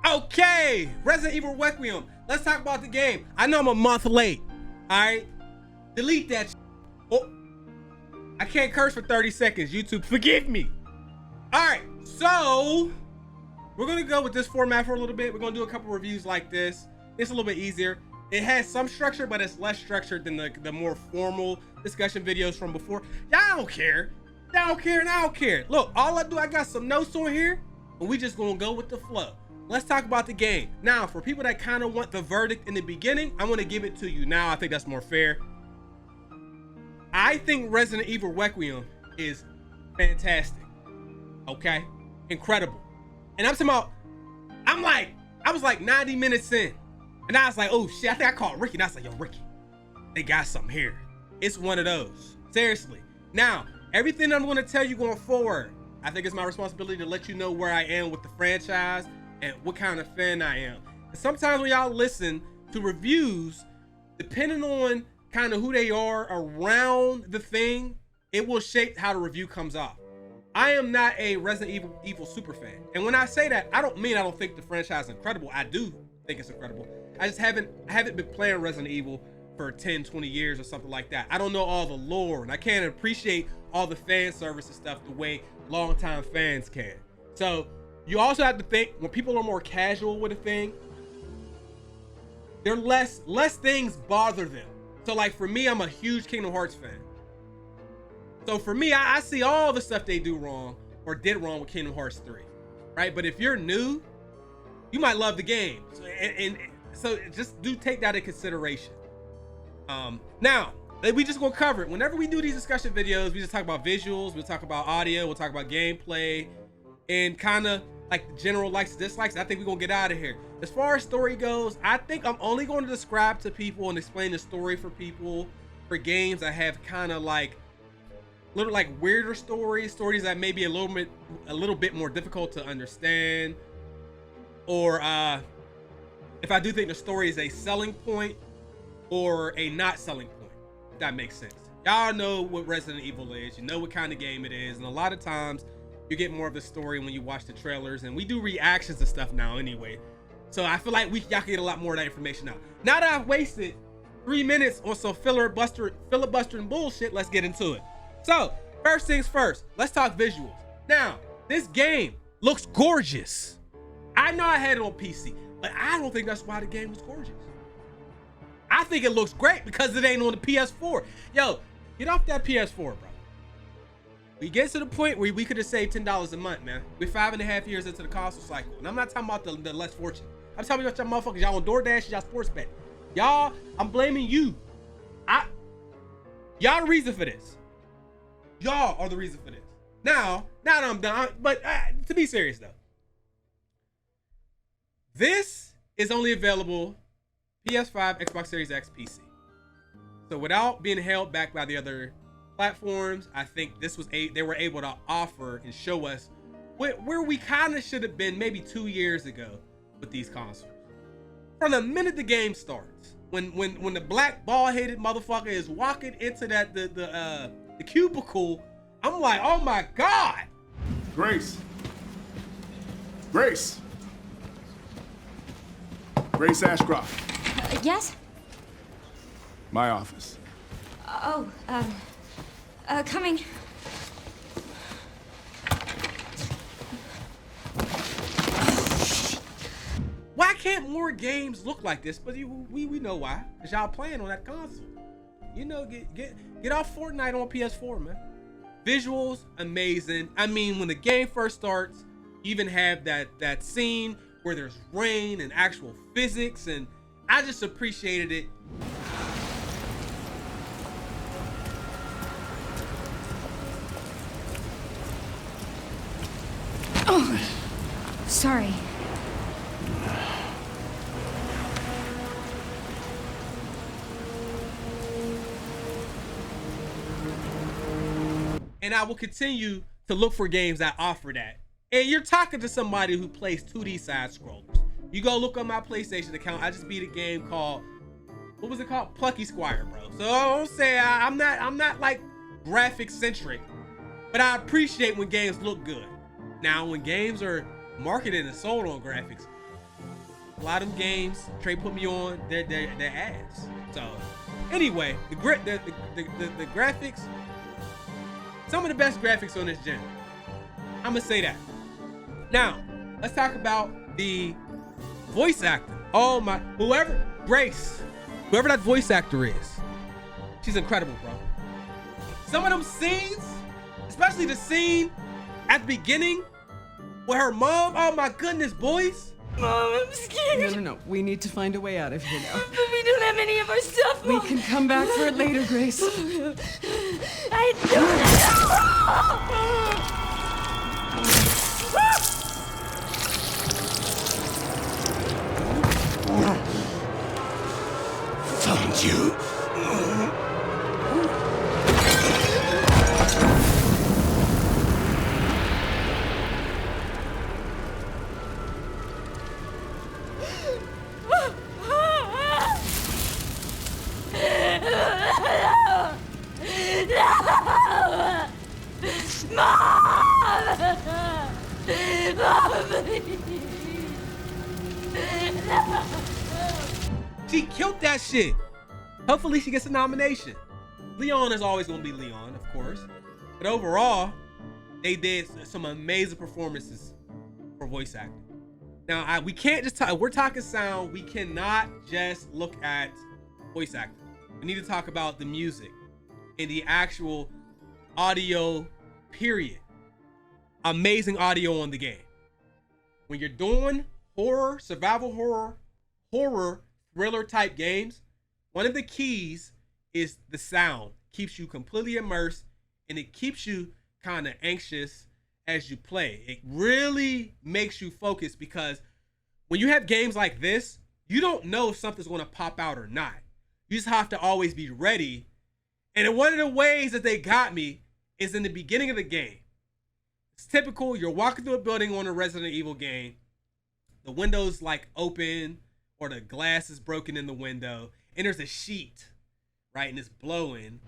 Okay, Resident Evil Requiem. Let's talk about the game. I know I'm a month late. All right, delete that. Oh, I can't curse for 30 seconds. YouTube, forgive me. All right, so we're gonna go with this format for a little bit. We're gonna do a couple reviews like this. It's a little bit easier. It has some structure, but it's less structured than the more formal discussion videos from before. Y'all don't care. Y'all don't care, and I don't care. Look, all I do, I got some notes on here, and we just gonna go with the flow. Let's talk about the game. Now, for people that kind of want the verdict in the beginning, I'm gonna give it to you now. I think that's more fair. I think Resident Evil Requiem is fantastic. Okay, incredible. And I'm talking about, I was like 90 minutes in, and I was like, oh shit, I think I called Ricky, and I was like, yo, Ricky, they got something here. It's one of those, seriously. Now, everything I'm gonna tell you going forward, I think it's my responsibility to let you know where I am with the franchise and what kind of fan I am. And sometimes when y'all listen to reviews, depending on kind of who they are around the thing, it will shape how the review comes off. I am not a Resident Evil super fan. And when I say that, I don't mean I don't think the franchise is incredible. I do think it's incredible. I haven't been playing Resident Evil for 10, 20 years or something like that. I don't know all the lore, and I can't appreciate all the fan service and stuff the way longtime fans can. So you also have to think, when people are more casual with a thing, they're less things bother them. So like for me, I'm a huge Kingdom Hearts fan. So for me, I see all the stuff they do wrong or did wrong with Kingdom Hearts 3, right? But if you're new, you might love the game. So just do take that into consideration. Now, we just gonna cover it. Whenever we do these discussion videos, we just talk about visuals, we'll talk about audio, we'll talk about gameplay, and kind of like the general likes and dislikes. I think we're gonna get out of here. As far as story goes, I think I'm only going to describe to people and explain the story for people for games that have kind of like little like weirder stories that may be a little bit more difficult to understand, or if I do think the story is a selling point or a not selling point, if that makes sense. Y'all know what Resident Evil is, you know what kind of game it is, and a lot of times you get more of the story when you watch the trailers, and we do reactions to stuff now anyway. So I feel like y'all can get a lot more of that information out. Now that I've wasted 3 minutes on some filibustering bullshit, let's get into it. So first things first, let's talk visuals. Now, this game looks gorgeous. I know I had it on PC, but I don't think that's why the game was gorgeous. I think it looks great because it ain't on the PS4. Yo, get off that PS4, bro. We get to the point where we could have saved $10 a month, man. We're 5.5 years into the console cycle. And I'm not talking about the less fortunate. I'm talking about y'all motherfuckers, y'all on DoorDash, y'all sports bet. Y'all, I'm blaming you. Y'all the reason for this. Y'all are the reason for this. Now that I'm done, but to be serious though, this is only available PS5, Xbox Series X, PC. So without being held back by the other platforms, I think this was they were able to offer and show us where we kind of should have been maybe 2 years ago with these consoles. From the minute the game starts, when the black bald-headed motherfucker is walking into that the cubicle, I'm like, oh my god. Grace Ashcroft. Yes? My office. Coming. Why can't more games look like this? But we know why. Cause y'all playing on that console. You know, get off Fortnite on PS4, man. Visuals, amazing. I mean, when the game first starts, you even have that scene where there's rain and actual physics, and I just appreciated it. Oh, sorry. And I will continue to look for games that offer that. And you're talking to somebody who plays 2D side scrollers. You go look on my PlayStation account. I just beat a game called, what was it called? Plucky Squire, bro. So I don't say I'm not like graphic centric, but I appreciate when games look good. Now, when games are marketed and sold on graphics. A lot of them games Trey put me on, they're ads. So anyway, the graphics, some of the best graphics on this gen. I'm gonna say that. Now, let's talk about the voice actor. Oh my, Grace, whoever that voice actor is, she's incredible, bro. Some of them scenes, especially the scene at the beginning with her mom, oh my goodness, boys. Mom, I'm scared. No. We need to find a way out of here now. But we don't have any of our stuff, We Mom. can come back for it later, Grace. I Found you. She killed that shit. Hopefully she gets a nomination. Leon is always gonna be Leon, of course. But overall, they did some amazing performances for voice acting. Now, we can't just talk, we're talking sound, we cannot just look at voice acting. We need to talk about the music and the actual audio, period. Amazing audio on the game. When you're doing horror, survival horror, thriller type games, one of the keys is the sound. Keeps you completely immersed and it keeps you kind of anxious as you play. It really makes you focus because when you have games like this, you don't know if something's going to pop out or not. You just have to always be ready. And one of the ways that they got me is in the beginning of the game. It's typical, you're walking through a building on a Resident Evil game. The window's like open or the glass is broken in the window and there's a sheet, right? And it's blowing.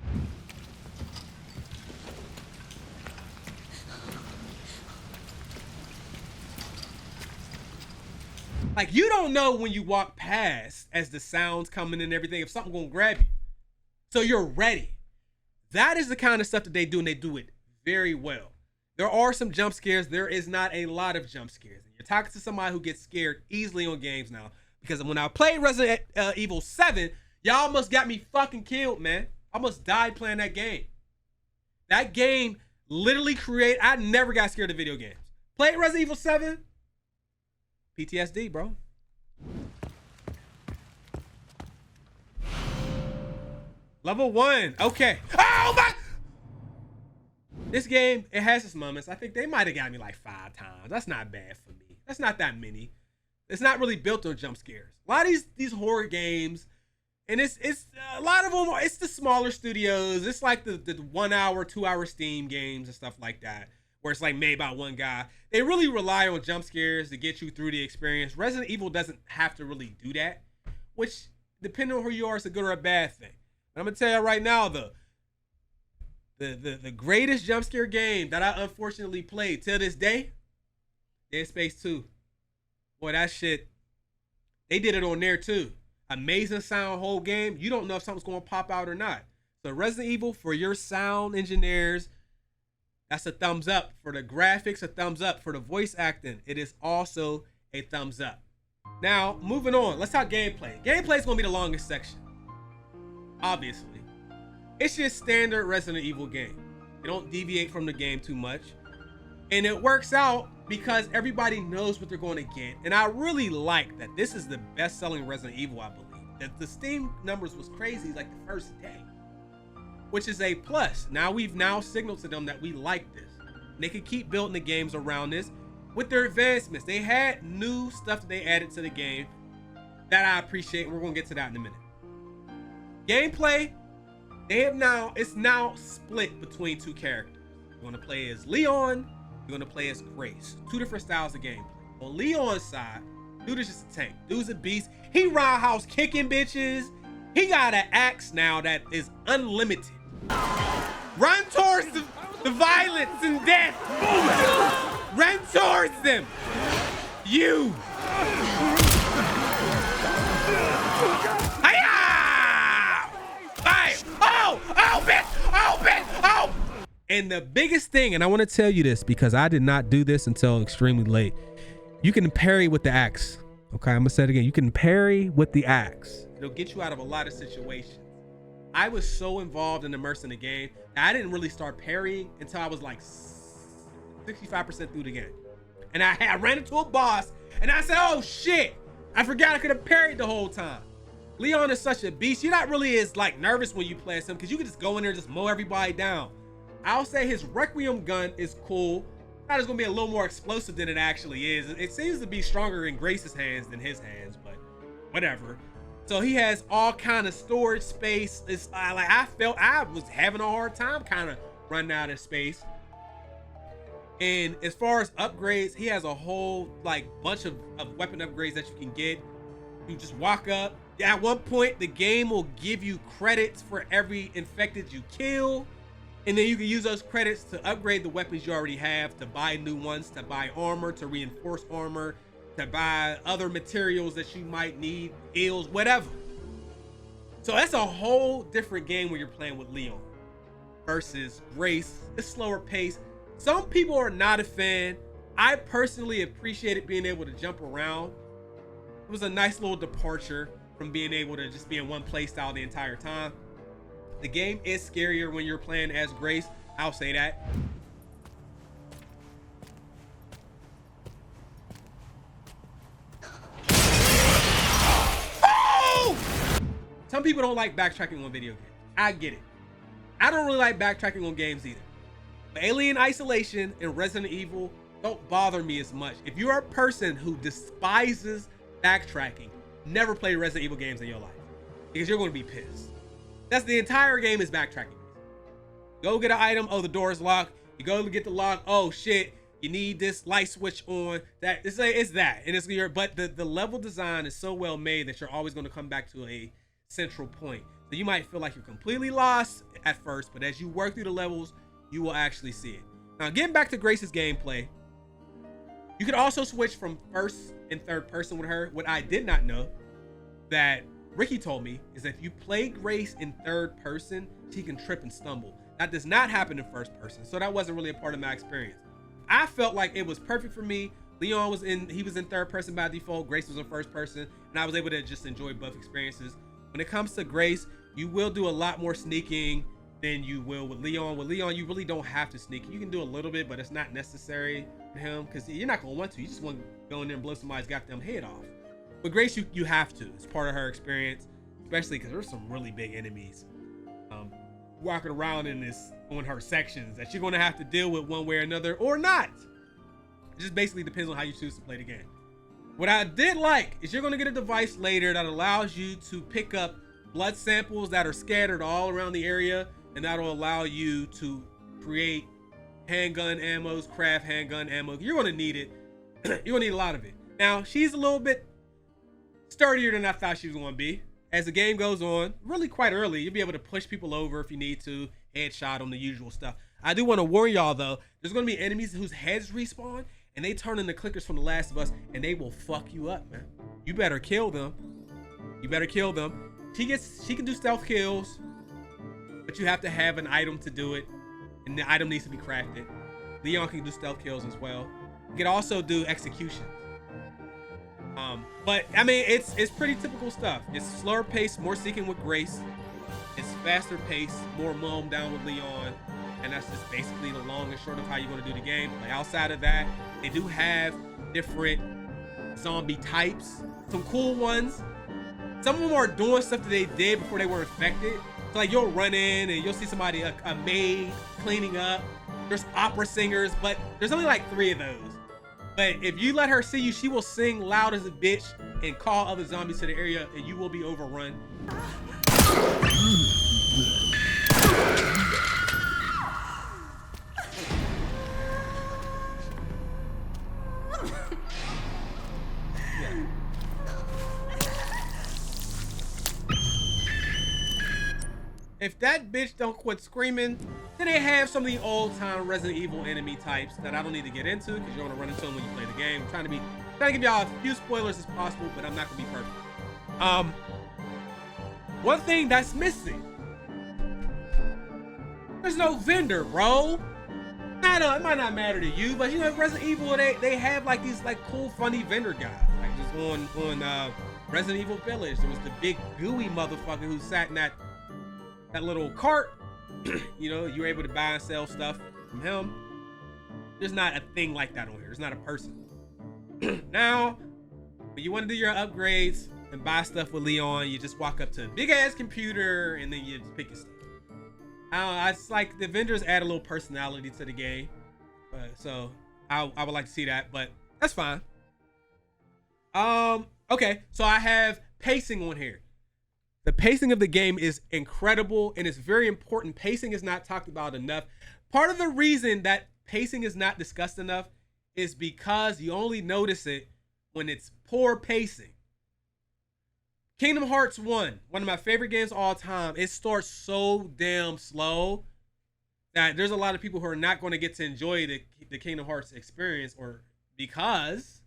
Like, you don't know when you walk past as the sounds coming and everything, if something gonna grab you. So you're ready. That is the kind of stuff that they do, and they do it very well. There are some jump scares. There is not a lot of jump scares. And you're talking to somebody who gets scared easily on games now. Because when I played Resident Evil 7, y'all almost got me fucking killed, man. I almost died playing that game. That game literally I never got scared of video games. Played Resident Evil 7, PTSD, bro. Level 1. Okay. Oh my! This game, it has its moments. I think they might have got me like 5 times. That's not bad for me. That's not that many. It's not really built on jump scares. A lot of these horror games, and it's a lot of them, it's the smaller studios. It's like the 1 hour, 2 hour Steam games and stuff like that, where it's like made by one guy. They really rely on jump scares to get you through the experience. Resident Evil doesn't have to really do that, which, depending on who you are, is a good or a bad thing. But I'm gonna tell you right now, though, the greatest jump scare game that I unfortunately played till this day, Dead Space 2. Boy, that shit, they did it on there too. Amazing sound whole game. You don't know if something's gonna pop out or not. So Resident Evil, for your sound engineers, that's a thumbs up. For the graphics, a thumbs up. For the voice acting, it is also a thumbs up. Now, moving on, let's talk gameplay. Gameplay is gonna be the longest section. Obviously. It's just standard Resident Evil game. They don't deviate from the game too much. And it works out because everybody knows what they're going to get. And I really like that this is the best-selling Resident Evil, I believe. That the Steam numbers was crazy like the first day, which is a plus. Now we've signaled to them that we like this. And they can keep building the games around this with their advancements. They had new stuff that they added to the game that I appreciate. We're going to get to that in a minute. Gameplay, it's now split between 2 characters. You're going to play as Leon, you're going to play as Grace. 2 different styles of gameplay. On Leon's side, dude is just a tank. Dude's a beast. He roundhouse kicking bitches. He got an axe now that is unlimited. Run towards the violence and death. Run towards them. You! Hiya! Hey! Oh! Oh, bitch! Oh, bitch! Oh! And the biggest thing, and I want to tell you this because I did not do this until extremely late. You can parry with the axe. Okay, I'm gonna say it again. You can parry with the axe. It'll get you out of a lot of situations. I was so involved and immersed in the game that I didn't really start parrying until I was like 65% through the game. And I ran into a boss and I said, oh shit, I forgot I could have parried the whole time. Leon is such a beast. You're not really as like nervous when you play as him because you can just go in there and just mow everybody down. I'll say his Requiem gun is cool. Thought it's gonna be a little more explosive than it actually is. It seems to be stronger in Grace's hands than his hands, but whatever. So he has all kind of storage space. It's like I felt I was having a hard time kind of running out of space. And as far as upgrades, he has a whole like bunch of weapon upgrades that you can get. You just walk up. At one point, the game will give you credits for every infected you kill. And then you can use those credits to upgrade the weapons you already have, to buy new ones, to buy armor, to reinforce armor, to buy other materials that you might need, heals, whatever. So that's a whole different game when you're playing with Leon versus Grace. It's slower pace. Some people are not a fan. I personally appreciated being able to jump around. It was a nice little departure from being able to just be in one play style the entire time. The game is scarier when you're playing as Grace. I'll say that. Oh! Some people don't like backtracking on video games. I get it. I don't really like backtracking on games either. But Alien Isolation and Resident Evil don't bother me as much. If you are a person who despises backtracking, never play Resident Evil games in your life because you're going to be pissed. That's the entire game is backtracking. Go get an item. Oh, the door is locked. You go to get the lock. Oh shit, you need this light switch on. That it's that, and it's your. But the level design is so well made that you're always going to come back to a central point. So you might feel like you're completely lost at first, but as you work through the levels, you will actually see it. Now, getting back to Grace's gameplay, you can also switch from first and third person with her. What I did not know that Ricky told me is that if you play Grace in third person, she can trip and stumble. That does not happen in first person, so that wasn't really a part of my experience. I felt like it was perfect for me. Leon was in third person by default. Grace was in first person, and I was able to just enjoy both experiences. When it comes to Grace, you will do a lot more sneaking than you will with Leon. With Leon, you really don't have to sneak. You can do a little bit, but it's not necessary for him because you're not gonna want to. You just want to go in there and blow somebody's goddamn head off. With Grace, you have to. It's part of her experience, especially because there's some really big enemies walking around on her sections that you're going to have to deal with one way or another, or not. It just basically depends on how you choose to play the game. What I did like is you're going to get a device later that allows you to pick up blood samples that are scattered all around the area, and that'll allow you to create handgun ammos, craft handgun ammo. You're going to need it. You're going to need a lot of it. Now, she's a little bit sturdier than I thought she was going to be. As the game goes on, really quite early, you'll be able to push people over if you need to, headshot them, the usual stuff. I do want to warn y'all though, there's going to be enemies whose heads respawn and they turn into clickers from The Last of Us and they will fuck you up, man. You better kill them. You better kill them. She can do stealth kills, but you have to have an item to do it, and the item needs to be crafted. Leon can do stealth kills as well. You can also do executions. But I mean, it's pretty typical stuff. It's slower pace, more seeking with Grace. It's faster pace, more mowing down with Leon. And that's just basically the long and short of how you're going to do the game. Like outside of that, they do have different zombie types, some cool ones. Some of them are doing stuff that they did before they were infected. So like you'll run in and you'll see somebody, a maid cleaning up. There's opera singers, but there's only like 3 of those. But if you let her see you, she will sing loud as a bitch and call other zombies to the area, and you will be overrun. If that bitch don't quit screaming, then they have some of the old time Resident Evil enemy types that I don't need to get into because you're gonna run into them when you play the game. I'm trying trying to give y'all a few spoilers as possible, but I'm not gonna be perfect. One thing that's missing. There's no vendor, bro. I know it might not matter to you, but you know, Resident Evil, they have like these like cool, funny vendor guys. Like just on Resident Evil Village, there was the big gooey motherfucker who sat in that little cart. You know, you were able to buy and sell stuff from him. There's not a thing like that on here. There's not a person. Now, when you want to do your upgrades and buy stuff with Leon, you just walk up to a big ass computer and then you just pick your stuff. It's like the vendors add a little personality to the game, so I would like to see that, but that's fine. Okay, so I have pacing on here. The pacing of the game is incredible and it's very important. Pacing is not talked about enough. Part of the reason that pacing is not discussed enough is because you only notice it when it's poor pacing. Kingdom Hearts 1, one of my favorite games of all time, it starts so damn slow that there's a lot of people who are not going to get to enjoy the Kingdom Hearts experience, or because,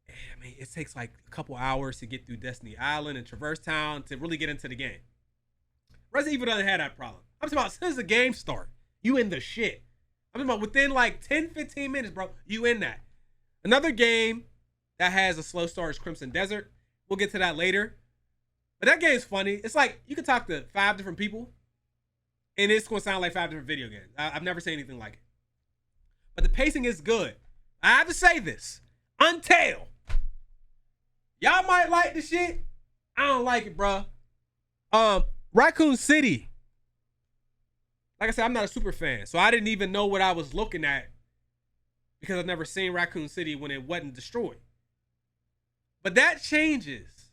I mean, it takes like a couple hours to get through Destiny Island and Traverse Town to really get into the game. Resident Evil doesn't have that problem. I'm talking about as soon as the game starts, you in the shit. I'm talking about within like 10-15 minutes, bro, you in that. Another game that has a slow start is Crimson Desert. We'll get to that later. But that game's funny. It's like you can talk to 5 different people and it's going to sound like 5 different video games. I've never seen anything like it. But the pacing is good. I have to say this. Until y'all might like the shit. I don't like it, bro. Raccoon City. Like I said, I'm not a super fan. So I didn't even know what I was looking at because I've never seen Raccoon City when it wasn't destroyed. But that changes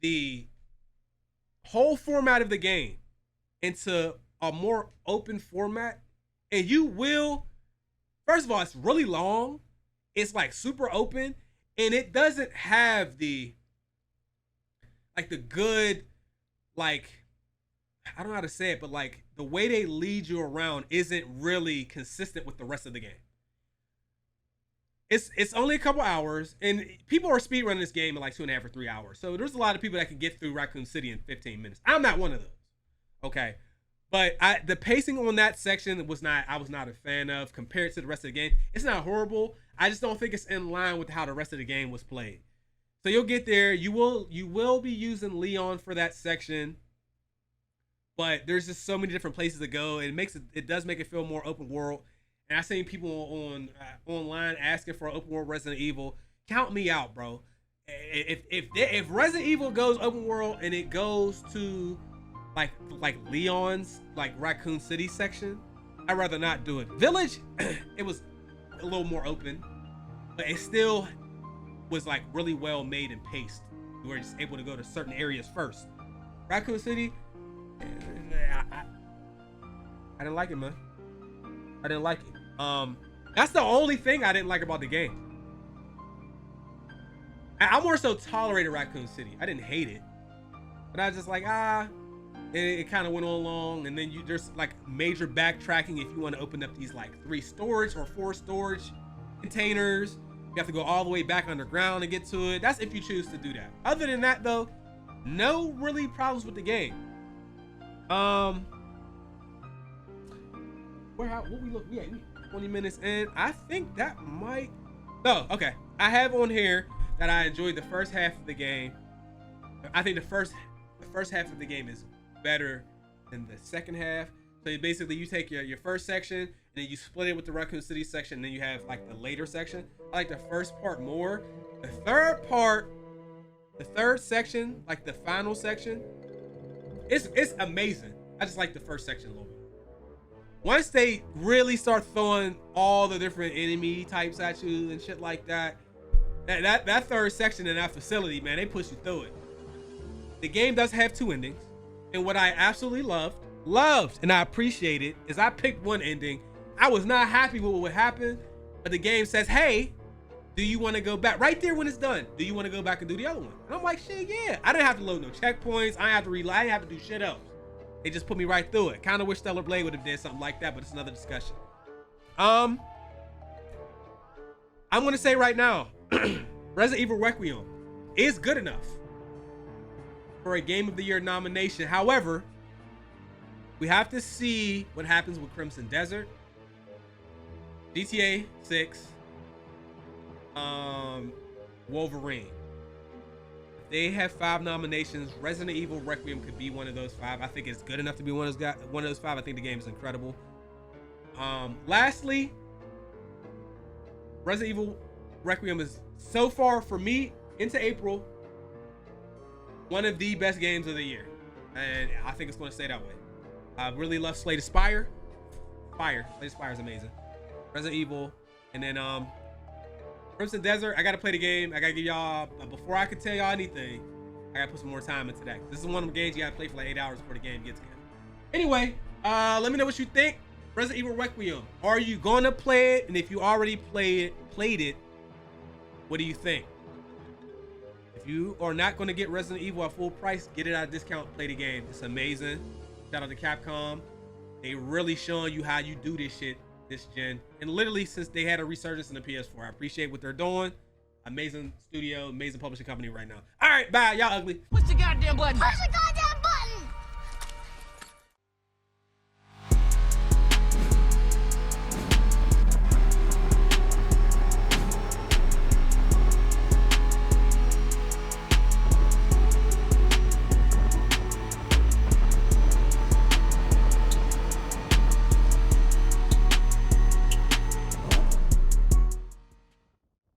the whole format of the game into a more open format. And you will, first of all, it's really long. It's like super open. And it doesn't have the good, like, I don't know how to say it, but like the way they lead you around isn't really consistent with the rest of the game. It's only a couple hours, and people are speedrunning this game in like 2.5 or 3 hours. So there's a lot of people that can get through Raccoon City in 15 minutes. I'm not one of those. Okay. But the pacing on that section I was not a fan of compared to the rest of the game. It's not horrible. I just don't think it's in line with how the rest of the game was played. So you'll get there. You will be using Leon for that section. But there's just so many different places to go. It does make it feel more open world. And I've seen people online asking for an open world Resident Evil. Count me out, bro. If Resident Evil goes open world and it goes to like Leon's like Raccoon City section, I'd rather not do it. Village, it was a little more open, but it still was like really well made and paced. You were just able to go to certain areas first. Raccoon City, I didn't like it, man. I didn't like it. That's the only thing I didn't like about the game. I more so tolerated Raccoon City. I didn't hate it, but I was just like, it kind of went on long. And then there's like major backtracking if you want to open up these like 3 storage or 4 storage containers. You have to go all the way back underground to get to it. That's if you choose to do that. Other than that, though, no really problems with the game. What we look? Yeah, 20 minutes in. I think that might. Oh, okay. I have on here that I enjoyed the first half of the game. I think the first half of the game is better than the second half. So basically, you take your first section and then you split it with the Raccoon City section, and then you have like the later section. I like the first part more. The third section, like the final section, it's amazing. I just like the first section a little bit. Once they really start throwing all the different enemy types at you and shit like that, that third section in that facility, man, they push you through it. The game does have 2 endings, and what I absolutely loved, and I appreciate it, is I picked one ending. I was not happy with what happened, but the game says, hey, do you want to go back? Right there when it's done, do you want to go back and do the other one? And I'm like, shit, yeah. I didn't have to load no checkpoints. I didn't have to reload. I didn't have to do shit else. They just put me right through it. Kind of wish Stellar Blade would have did something like that, but it's another discussion. I'm gonna say right now, Resident Evil Requiem is good enough for a Game of the Year nomination. However, we have to see what happens with Crimson Desert, GTA 6, Wolverine. If they have 5 nominations, Resident Evil Requiem could be one of those 5. I think it's good enough to be one of those 5. I think the game is incredible. Lastly, Resident Evil Requiem is, so far for me, into April, one of the best games of the year, and I think it's going to stay that way. I really love Slay the Spire. Slay the Spire is amazing. Resident Evil, and then Crimson Desert. I gotta play the game. I gotta give y'all, before I can tell y'all anything, I gotta put some more time into that. This is one of the games you gotta play for like 8 hours before the game gets good. Anyway, let me know what you think. Resident Evil Requiem. Are you gonna play it? And if you already played it, what do you think? If you are not gonna get Resident Evil at full price, get it at a discount. Play the game. It's amazing. Shout out to Capcom. They really showing you how you do this shit this gen, and literally since they had a resurgence in the PS4. I appreciate what they're doing. Amazing studio, amazing publishing company right now. All right, bye. Y'all ugly. Push the goddamn button. Push the goddamn